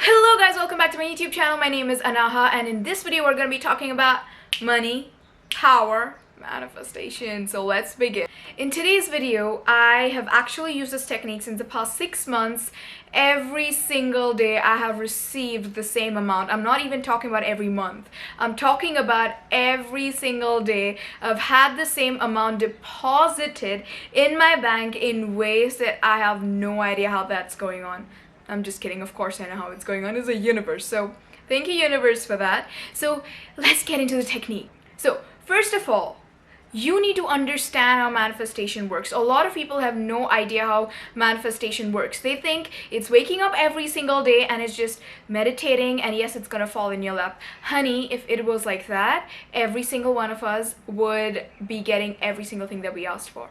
Hello guys, welcome back to my YouTube channel. My name is Anaha, and in this video we're going to be talking about money, power, manifestation. So let's begin. In today's video, I have actually used this technique since the past 6 months. Every single day I have received the same amount. I'm not even talking about every month. I'm talking about every single day. I've had the same amount deposited in my bank in ways that I have no idea how that's going on. I'm just kidding, of course I know how it's going on. It's a universe. So thank you, universe, for that. So let's get into the technique. So first of all, you need to understand how manifestation works. A lot of people have no idea how manifestation works. They think it's waking up every single day and it's just meditating and yes, it's gonna fall in your lap. Honey, if it was like that, every single one of us would be getting every single thing that we asked for.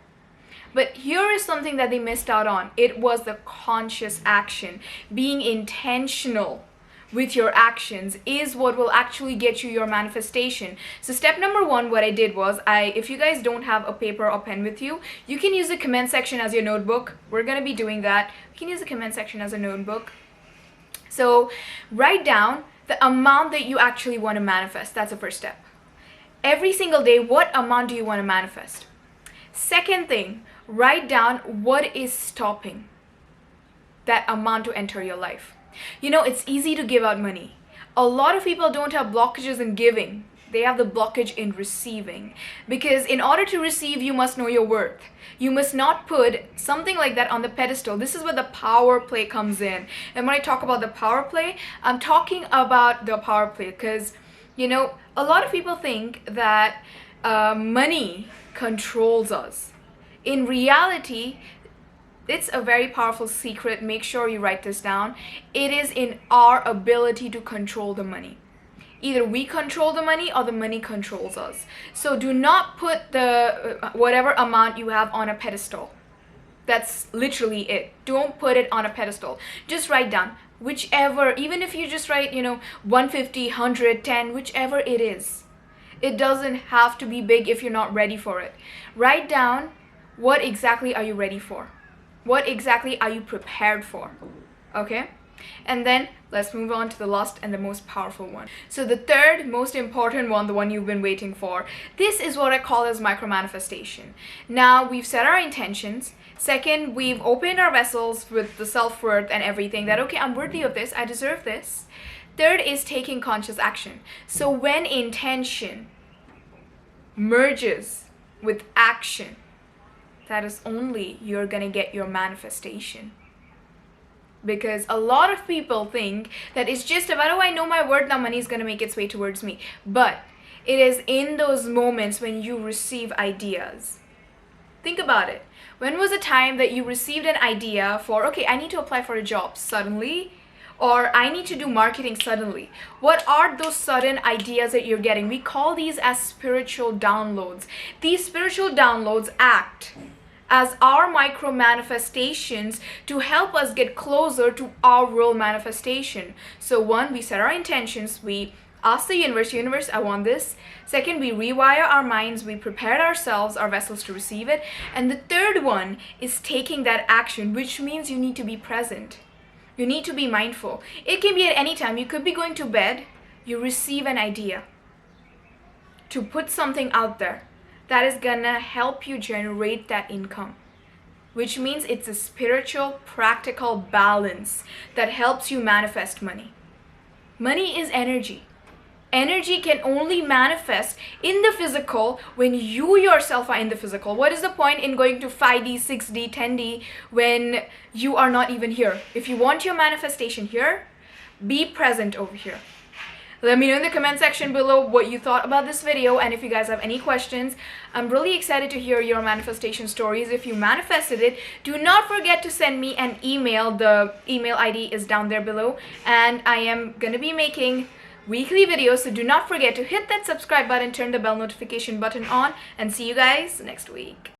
But here is something that they missed out on. It was the conscious action. Being intentional with your actions is what will actually get you your manifestation. So step number one, what I did was, if you guys don't have a paper or pen with you, you can use the comment section as your notebook. We're gonna be doing that. You can use the comment section as a notebook. So write down the amount that you actually want to manifest. That's the first step. Every single day, what amount do you want to manifest? Second thing, write down what is stopping that amount to enter your life. You know, it's easy to give out money. A lot of people don't have blockages in giving. They have the blockage in receiving. Because in order to receive, you must know your worth. You must not put something like that on the pedestal. This is where the power play comes in. And when I talk about the power play, I'm talking about the power play because, you know, a lot of people think that money controls us. In reality, it's a very powerful secret. Make sure you write this down. It is in our ability to control the money. Either we control the money or the money controls us. So do not put the whatever amount you have on a pedestal. That's literally it. Don't put it on a pedestal. Just write down whichever, even if you just write, 150, 100, 10, whichever it is. It doesn't have to be big if you're not ready for it. Write down what exactly are you ready for? What exactly are you prepared for? Okay? And then let's move on to the last and the most powerful one. So the third most important one, the one you've been waiting for, this is what I call as micro manifestation. Now we've set our intentions. Second, we've opened our vessels with the self-worth and everything that, okay, I'm worthy of this, I deserve this. Third is taking conscious action. So when intention merges with action, that is only you're gonna get your manifestation. Because a lot of people think that it's just about, oh, I know my worth, now money is gonna make its way towards me. But it is in those moments when you receive ideas. Think about it. When was a time that you received an idea for, okay, I need to apply for a job suddenly, or I need to do marketing suddenly? What are those sudden ideas that you're getting? We call these as spiritual downloads. These spiritual downloads act as our micro manifestations to help us get closer to our real manifestation. So one, we set our intentions, we ask the universe, I want this. Second, we rewire our minds, we prepared ourselves, our vessels to receive it. And the third one is taking that action, which means you need to be present. You need to be mindful. It can be at any time. You could be going to bed, you receive an idea to put something out there that is gonna help you generate that income, which means it's a spiritual, practical balance that helps you manifest money. Money is energy. Energy can only manifest in the physical when you yourself are in the physical. What is the point in going to 5D, 6D, 10D when you are not even here? If you want your manifestation here, be present over here. Let me know in the comment section below what you thought about this video, and if you guys have any questions. I'm really excited to hear your manifestation stories. If you manifested it, do not forget to send me an email. The email ID is down there below, and I am gonna be making weekly videos, so do not forget to hit that subscribe button, turn the bell notification button on, and see you guys next week.